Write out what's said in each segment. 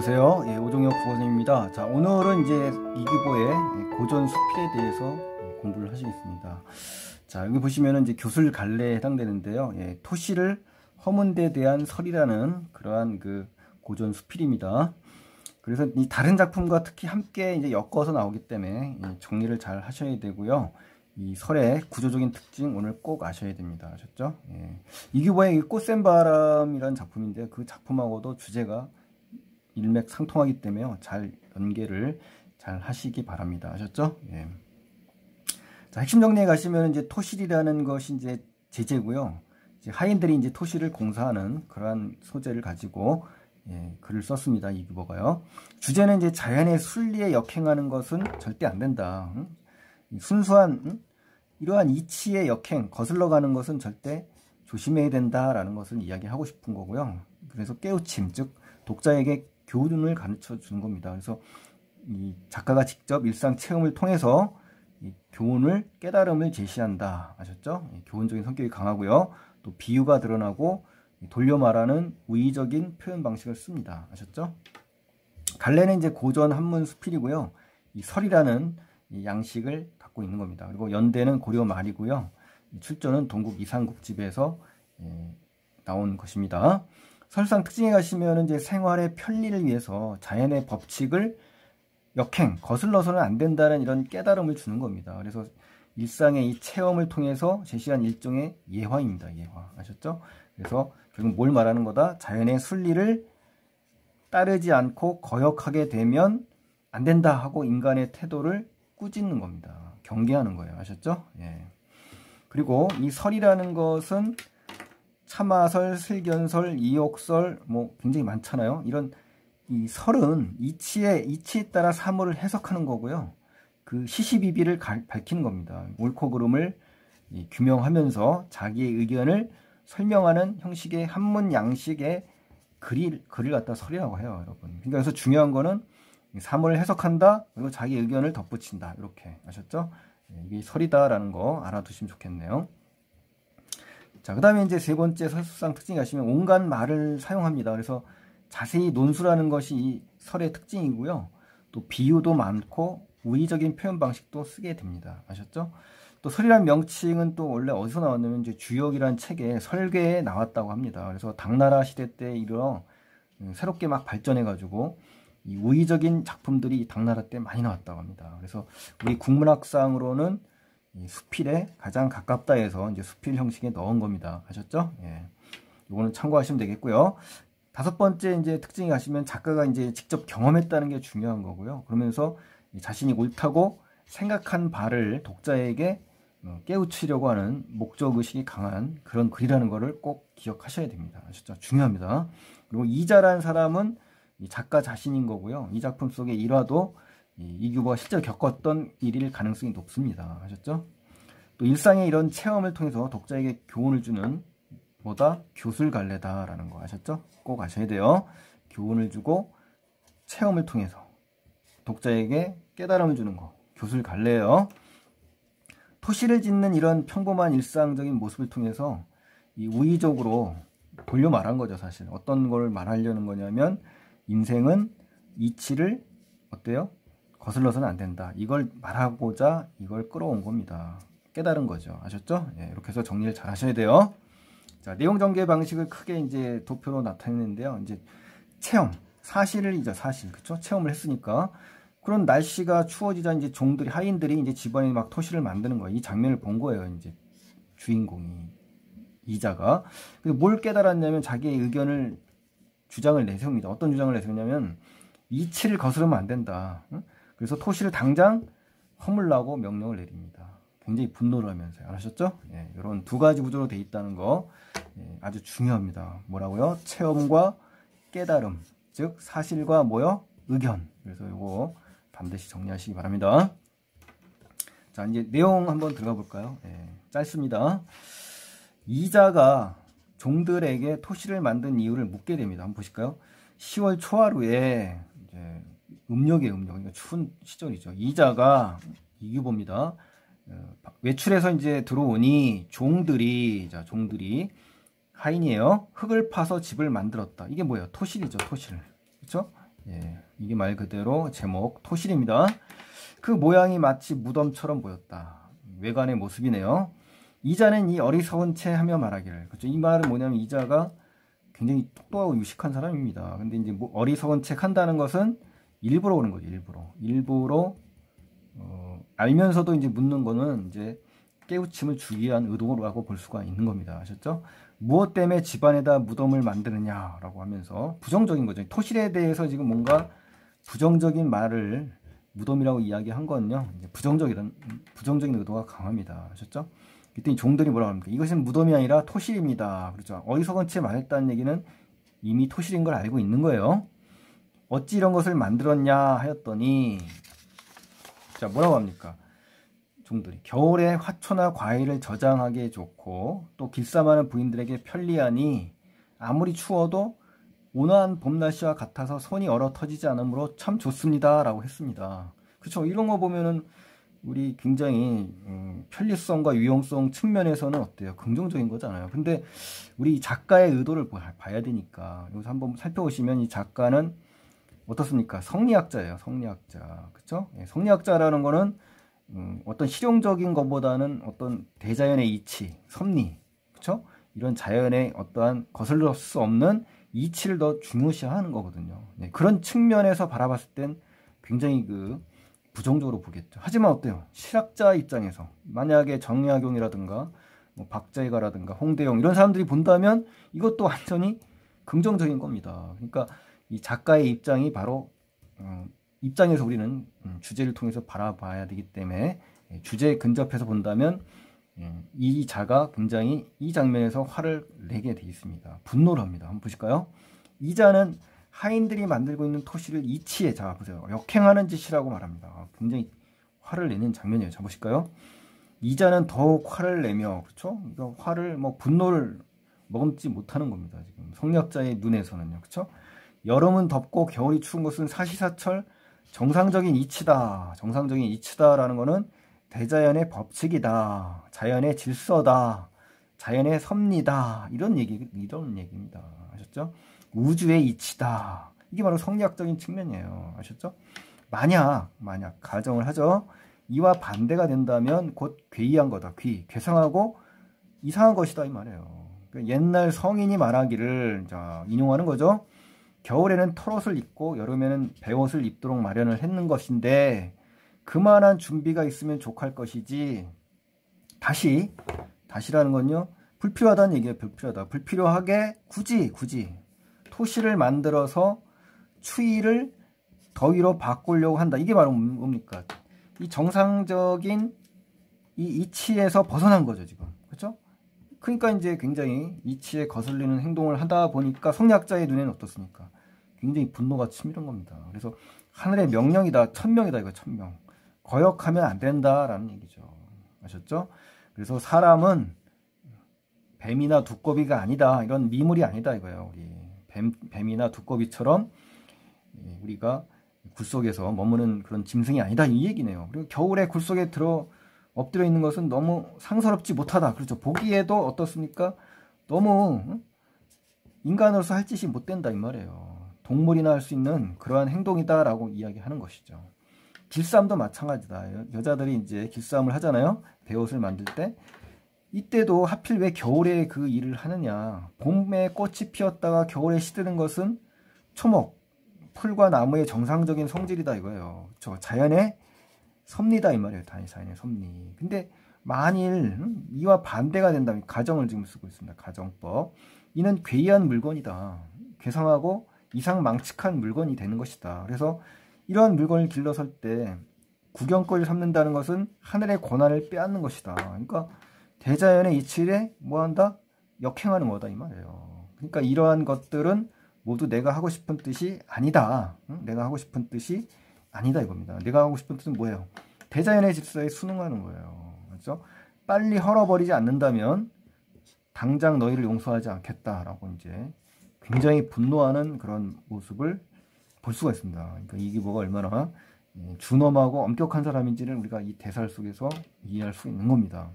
안녕하세요. 오종혁 국어선생님입니다. 자, 오늘은 이제 이규보의 고전 수필에 대해서 공부를 하시겠습니다. 자, 여기 보시면은 이제 교술갈래에 해당되는데요. 토시를 허문 데 대한 설이라는 그러한 그 고전 수필입니다. 그래서 이 다른 작품과 특히 함께 이제 엮어서 나오기 때문에 정리를 잘 하셔야 되고요. 이 설의 구조적인 특징 오늘 꼭 아셔야 됩니다. 아셨죠? 이규보의 꽃샘바람이라는 작품인데 그 작품하고도 주제가 일맥상통하기 때문에 잘 연계를 잘 하시기 바랍니다. 아셨죠? 자, 핵심 정리에 가시면 이제 토실이라는 것이 이제 제재고요. 이제 하인들이 이제 토실을 공사하는 그러한 소재를 가지고 글을 썼습니다. 이규보가요. 주제는 이제 자연의 순리에 역행하는 것은 절대 안 된다. 순수한 이러한 이치의 역행, 거슬러 가는 것은 절대 조심해야 된다라는 것을 이야기하고 싶은 거고요. 그래서 깨우침, 즉 독자에게 교훈을 가르쳐 주는 겁니다. 그래서 이 작가가 직접 일상 체험을 통해서 이 교훈을, 깨달음을 제시한다. 아셨죠? 교훈적인 성격이 강하고요. 또 비유가 드러나고 돌려 말하는 우의적인 표현 방식을 씁니다. 아셨죠? 갈래는 이제 고전 한문 수필이고요. 이 설이라는 이 양식을 갖고 있는 겁니다. 그리고 연대는 고려 말이고요. 출조는 동국 이상국집에서 나온 것입니다. 설상 특징에 가시면 이제 생활의 편리를 위해서 자연의 법칙을 역행, 거슬러서는 안 된다는 이런 깨달음을 주는 겁니다. 그래서 일상의 이 체험을 통해서 제시한 일종의 예화입니다. 예화. 아셨죠? 그래서 결국 뭘 말하는 거다? 자연의 순리를 따르지 않고 거역하게 되면 안 된다 하고 인간의 태도를 꾸짖는 겁니다. 경계하는 거예요. 아셨죠? 그리고 이 설이라는 것은 참화설, 슬견설, 이옥설 뭐 굉장히 많잖아요. 이런 이 설은 이치에 따라 사물을 해석하는 거고요. 그 시시비비를 밝히는 겁니다. 옳고 그름을 규명하면서 자기의 의견을 설명하는 형식의 한문 양식의 글을 갖다 설이라고 해요, 여러분. 그러니까 그래서 중요한 거는 사물을 해석한다, 그리고 자기 의견을 덧붙인다. 이렇게 아셨죠? 이게 설이다라는 거 알아두시면 좋겠네요. 자, 그 다음에 이제 세 번째 설수상 특징이 가시면 온갖 말을 사용합니다. 그래서 자세히 논술하는 것이 이 설의 특징이고요. 또 비유도 많고 우의적인 표현 방식도 쓰게 됩니다. 아셨죠? 또 설이라는 명칭은 또 원래 어디서 나왔냐면 이제 주역이라는 책에 설계에 나왔다고 합니다. 그래서 당나라 시대 때 이르러 새롭게 막 발전해가지고 이 우의적인 작품들이 당나라 때 많이 나왔다고 합니다. 그래서 우리 국문학상으로는 이 수필에 가장 가깝다 해서 이제 수필 형식에 넣은 겁니다. 아셨죠? 이거는 참고하시면 되겠고요. 다섯 번째 이제 특징이 가시면 작가가 이제 직접 경험했다는 게 중요한 거고요. 그러면서 자신이 옳다고 생각한 바를 독자에게 깨우치려고 하는 목적의식이 강한 그런 글이라는 거를 꼭 기억하셔야 됩니다. 아셨죠? 중요합니다. 그리고 이자라는 사람은 이 작가 자신인 거고요. 이 작품 속의 일화도 이규보가 실제로 겪었던 일일 가능성이 높습니다. 아셨죠? 또 일상의 이런 체험을 통해서 독자에게 교훈을 주는 뭐다? 교술갈래다라는 거 아셨죠? 꼭 아셔야 돼요. 교훈을 주고 체험을 통해서 독자에게 깨달음을 주는 거 교술갈래예요. 토시를 짓는 이런 평범한 일상적인 모습을 통해서 이 우의적으로 돌려 말한 거죠. 사실 어떤 걸 말하려는 거냐면 인생은 이치를 어때요? 거슬러서는 안 된다. 이걸 말하고자 이걸 끌어온 겁니다. 깨달은 거죠. 아셨죠? 이렇게 해서 정리를 잘 하셔야 돼요. 자, 내용 전개 방식을 크게 이제 도표로 나타내는데요. 이제 체험, 사실이죠. 사실. 그쵸? 체험을 했으니까. 그런 날씨가 추워지자 이제 종들이, 하인들이 이제 집안에 막 토시를 만드는 거예요. 이 장면을 본 거예요. 이제 주인공이, 이자가. 그래서 뭘 깨달았냐면 자기의 의견을, 주장을 내세웁니다. 어떤 주장을 내세우냐면 이치를 거스르면 안 된다. 그래서 토시를 당장 허물라고 명령을 내립니다. 굉장히 분노를 하면서요. 아셨죠? 이런 두 가지 구조로 돼 있다는 거 아주 중요합니다. 뭐라고요? 체험과 깨달음, 즉 사실과 뭐요? 의견. 그래서 이거 반드시 정리하시기 바랍니다. 자, 이제 내용 한번 들어가 볼까요? 짧습니다. 이자가 종들에게 토시를 만든 이유를 묻게 됩니다. 한번 보실까요? 10월 초하루에 이제 음력이에요, 음력. 그러니까 추운 시절이죠. 이자가 이규보입니다. 외출해서 이제 들어오니 종들이 하인이에요. 흙을 파서 집을 만들었다. 이게 뭐예요? 토실이죠, 토실. 그렇죠? 예, 이게 말 그대로 제목 토실입니다. 그 모양이 마치 무덤처럼 보였다. 외관의 모습이네요. 이자는 이 어리석은 채 하며 말하기를. 그렇죠? 이 말은 뭐냐면 이자가 굉장히 똑똑하고 유식한 사람입니다. 근데 이제 뭐 어리석은 척 한다는 것은 일부러 그런 거죠. 일부러 알면서도 이제 묻는 거는 이제 깨우침을 주기 위한 의도라고 볼 수가 있는 겁니다. 아셨죠? 무엇 때문에 집안에다 무덤을 만드느냐라고 하면서 부정적인 거죠. 토실에 대해서 지금 뭔가 부정적인 말을 무덤이라고 이야기한 건요. 이제 부정적인 의도가 강합니다. 아셨죠? 그때 종들이 뭐라고 합니까? 이것은 무덤이 아니라 토실입니다. 그렇죠? 어리석은 채 말했다는 얘기는 이미 토실인 걸 알고 있는 거예요. 어찌 이런 것을 만들었냐 하였더니, 자, 뭐라고 합니까? 종들이 겨울에 화초나 과일을 저장하기에 좋고 또 길쌈하는 부인들에게 편리하니 아무리 추워도 온화한 봄날씨와 같아서 손이 얼어 터지지 않으므로 참 좋습니다 라고 했습니다. 그렇죠? 이런 거 보면은 우리 굉장히 편리성과 유용성 측면에서는 어때요? 긍정적인 거잖아요. 근데 우리 작가의 의도를 봐야 되니까 여기서 한번 살펴보시면 이 작가는 어떻습니까? 성리학자예요. 성리학자. 그렇죠? 예, 성리학자라는 거는 어떤 실용적인 것보다는 어떤 대자연의 이치, 섭리, 그렇죠? 이런 자연의 어떠한 거슬릴 수 없는 이치를 더 중요시하는 거거든요. 네, 그런 측면에서 바라봤을 땐 굉장히 부정적으로 보겠죠. 하지만 어때요? 실학자 입장에서 만약에 정약용이라든가 뭐 박자희가라든가 홍대용 이런 사람들이 본다면 이것도 완전히 긍정적인 겁니다. 그러니까 이 작가의 입장이 바로 입장에서 우리는 주제를 통해서 바라봐야 되기 때문에 주제에 근접해서 본다면 이 자가 굉장히 이 장면에서 화를 내게 되어 있습니다. 분노를 합니다. 한번 보실까요? 이 자는 하인들이 만들고 있는 토시를 이치에, 자 보세요, 역행하는 짓이라고 말합니다. 굉장히 화를 내는 장면이에요. 자 보실까요? 이 자는 더욱 화를 내며, 그렇죠? 그러니까 화를 분노를 머금지 못하는 겁니다. 지금 성리학자의 눈에서는요, 그렇죠? 여름은 덥고 겨울이 추운 것은 사시사철 정상적인 이치다. 정상적인 이치다라는 거는 대자연의 법칙이다. 자연의 질서다. 자연의 섭리다. 이런 얘기입니다. 아셨죠? 우주의 이치다. 이게 바로 성리학적인 측면이에요. 아셨죠? 만약 가정을 하죠. 이와 반대가 된다면 곧 괴이한 거다. 괴상하고 이상한 것이다 이 말이에요. 그러니까 옛날 성인이 말하기를, 자, 인용하는 거죠. 겨울에는 털옷을 입고 여름에는 배옷을 입도록 마련을 했는 것인데 그만한 준비가 있으면 족할 것이지, 다시라는 건요, 불필요하다는 얘기예요. 불필요하게 굳이 토시를 만들어서 추위를 더위로 바꾸려고 한다. 이게 바로 뭡니까? 이 정상적인 이 이치에서 벗어난 거죠, 지금. 그렇죠? 그러니까 이제 굉장히 이치에 거슬리는 행동을 하다 보니까 성리학자의 눈에는 어떻습니까? 굉장히 분노가 치밀은 겁니다. 그래서 하늘의 명령이다, 천명이다, 이거 천명. 거역하면 안 된다라는 얘기죠. 아셨죠? 그래서 사람은 뱀이나 두꺼비가 아니다, 이런 미물이 아니다 이거예요. 우리 뱀이나 두꺼비처럼 우리가 굴 속에서 머무는 그런 짐승이 아니다 이 얘기네요. 그리고 겨울에 굴 속에 엎드려 있는 것은 너무 상서롭지 못하다. 그렇죠. 보기에도 어떻습니까? 너무 인간으로서 할 짓이 못 된다 이 말이에요. 동물이나 할 수 있는 그러한 행동이다라고 이야기하는 것이죠. 길쌈도 마찬가지다. 여자들이 이제 길쌈을 하잖아요. 배옷을 만들 때. 이때도 하필 왜 겨울에 그 일을 하느냐. 봄에 꽃이 피었다가 겨울에 시드는 것은 초목, 풀과 나무의 정상적인 성질이다 이거예요. 그렇죠. 자연의 섭리다 이 말이에요. 자연의 섭리. 근데 만일 이와 반대가 된다면, 가정을 지금 쓰고 있습니다. 가정법. 이는 괴이한 물건이다. 괴상하고 이상망측한 물건이 되는 것이다. 그래서 이러한 물건을 길러설 때 구경거리를 삼는다는 것은 하늘의 권한을 빼앗는 것이다. 그러니까 대자연의 이치에 뭐한다? 역행하는 거다 이 말이에요. 그러니까 이러한 것들은 모두 내가 하고 싶은 뜻이 아니다. 내가 하고 싶은 뜻이 아니다 이겁니다. 내가 하고 싶은 뜻은 뭐예요? 대자연의 질서에 순응하는 거예요. 그렇죠? 빨리 헐어버리지 않는다면 당장 너희를 용서하지 않겠다라고 이제 굉장히 분노하는 그런 모습을 볼 수가 있습니다. 그러니까 이기보가 얼마나 준엄하고 엄격한 사람인지를 우리가 이 대사 속에서 이해할 수 있는 겁니다.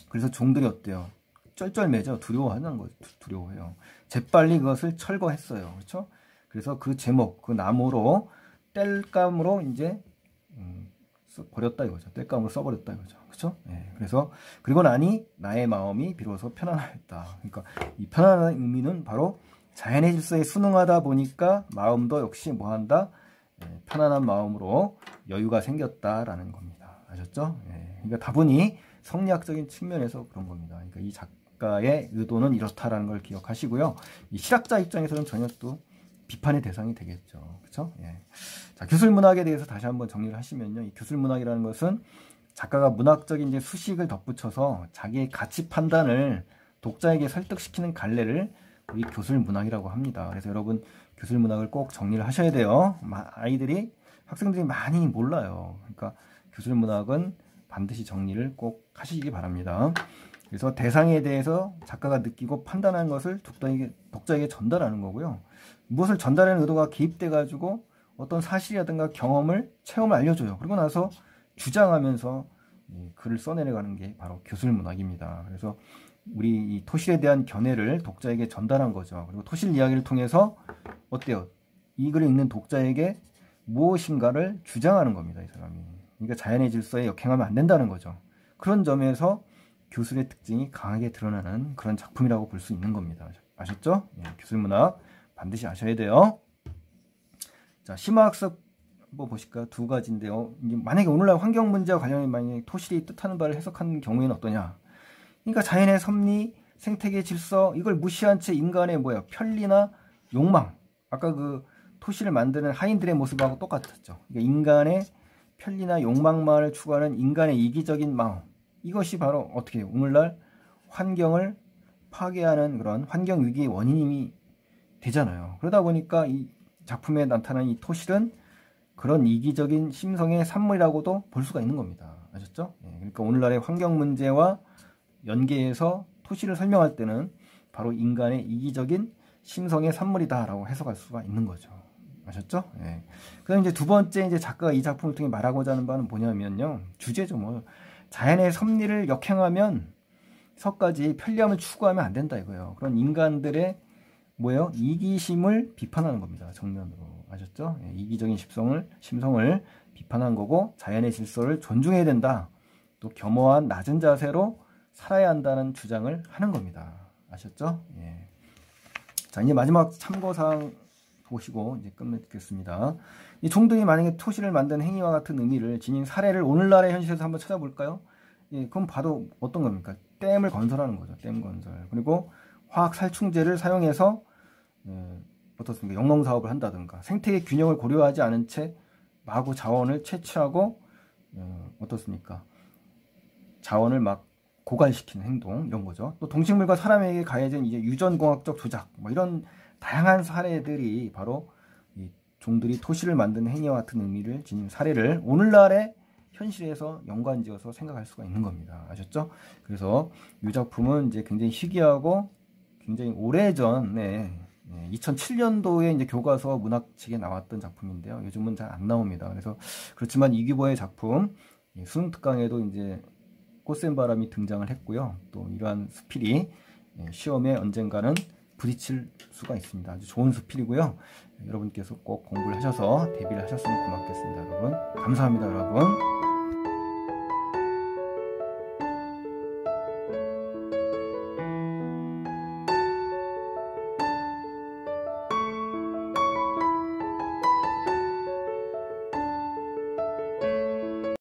그래서 종들이 어때요? 쩔쩔매죠. 두려워하는 거죠. 두려워해요. 재빨리 그것을 철거했어요. 그렇죠? 그래서 그 제목, 그 나무로 땔감으로 이제 버렸다 이거죠. 땔감으로 써버렸다 이거죠. 그렇죠? 예, 그래서 그리고 나니 나의 마음이 비로소 편안하였다. 그러니까 이 편안한 의미는 바로 자연의 질서에 순응하다 보니까 마음도 역시 뭐한다? 예, 편안한 마음으로 여유가 생겼다라는 겁니다. 아셨죠? 예, 그러니까 다분히 성리학적인 측면에서 그런 겁니다. 그러니까 이 작가의 의도는 이렇다라는 걸 기억하시고요. 이 실학자 입장에서는 전혀 또 비판의 대상이 되겠죠. 그렇죠? 예. 자, 교술문학에 대해서 다시 한번 정리를 하시면요. 이 교술문학이라는 것은 작가가 문학적인 이제 수식을 덧붙여서 자기의 가치 판단을 독자에게 설득시키는 갈래를 우리 교술문학이라고 합니다. 그래서 여러분 교술문학을 꼭 정리를 하셔야 돼요. 학생들이 많이 몰라요. 그러니까 교술문학은 반드시 정리를 꼭 하시기 바랍니다. 그래서 대상에 대해서 작가가 느끼고 판단한 것을 독자에게 전달하는 거고요. 무엇을 전달하는 의도가 개입돼 가지고 어떤 사실이라든가 체험을 알려줘요. 그리고 나서 주장하면서 글을 써내려가는 게 바로 교술문학입니다. 그래서 우리 이 토실에 대한 견해를 독자에게 전달한 거죠. 그리고 토실 이야기를 통해서 어때요? 이 글을 읽는 독자에게 무엇인가를 주장하는 겁니다. 이 사람이. 그러니까 자연의 질서에 역행하면 안 된다는 거죠. 그런 점에서 교술의 특징이 강하게 드러나는 그런 작품이라고 볼 수 있는 겁니다. 아셨죠? 예, 교술문학 반드시 아셔야 돼요. 자, 심화학습 한번 보실까요? 두 가지인데요. 만약에 오늘날 환경 문제와 관련해 만약에 토실이 뜻하는 바를 해석하는 경우에는 어떠냐? 그러니까 자연의 섭리, 생태계 질서 이걸 무시한 채 인간의 편리나 욕망. 아까 그 토실을 만드는 하인들의 모습하고 똑같았죠. 그러니까 인간의 편리나 욕망만을 추구하는 인간의 이기적인 마음. 이것이 바로 어떻게 해요? 오늘날 환경을 파괴하는 그런 환경 위기의 원인이 되잖아요. 그러다 보니까 이 작품에 나타난 이 토실은 그런 이기적인 심성의 산물이라고도 볼 수가 있는 겁니다. 아셨죠? 예, 그러니까 오늘날의 환경 문제와 연계해서 토실을 설명할 때는 바로 인간의 이기적인 심성의 산물이다라고 해석할 수가 있는 거죠. 아셨죠? 예. 그다음 이제 두 번째 이제 작가가 이 작품을 통해 말하고자 하는 바는 뭐냐면요. 주제죠. 자연의 섭리를 역행하면 서까지 편리함을 추구하면 안 된다 이거예요. 그런 인간들의 이기심을 비판하는 겁니다. 정면으로. 아셨죠? 예, 이기적인 심성을 비판한 거고 자연의 질서를 존중해야 된다. 또 겸허한 낮은 자세로 살아야 한다는 주장을 하는 겁니다. 아셨죠? 예. 자, 이제 마지막 참고사항 보시고 이제 끝내겠습니다. 이 종들이 만약에 토실을 만든 행위와 같은 의미를 지닌 사례를 오늘날의 현실에서 한번 찾아볼까요? 예, 그럼 봐도 어떤 겁니까? 댐을 건설하는 거죠. 댐 건설. 그리고 화학 살충제를 사용해서 어떻습니까? 영농 사업을 한다든가 생태계 균형을 고려하지 않은 채 마구 자원을 채취하고 어떻습니까? 자원을 막 고갈시키는 행동 이런 거죠. 또 동식물과 사람에게 가해진 이제 유전공학적 조작 이런 다양한 사례들이 바로 이 종들이 토실을 만드는 행위와 같은 의미를 지닌 사례를 오늘날의 현실에서 연관지어서 생각할 수가 있는 겁니다. 아셨죠? 그래서 이 작품은 이제 굉장히 희귀하고 굉장히 오래전에 2007년도에 이제 교과서 문학책에 나왔던 작품인데요. 요즘은 잘 안 나옵니다. 그래서 그렇지만 이규보의 작품 수능 특강에도 이제 꽃샘바람이 등장을 했고요. 또 이러한 수필이 시험에 언젠가는 부딪힐 수가 있습니다. 아주 좋은 수필이고요. 여러분께서 꼭 공부를 하셔서 대비를 하셨으면 고맙겠습니다. 여러분 감사합니다. 여러분.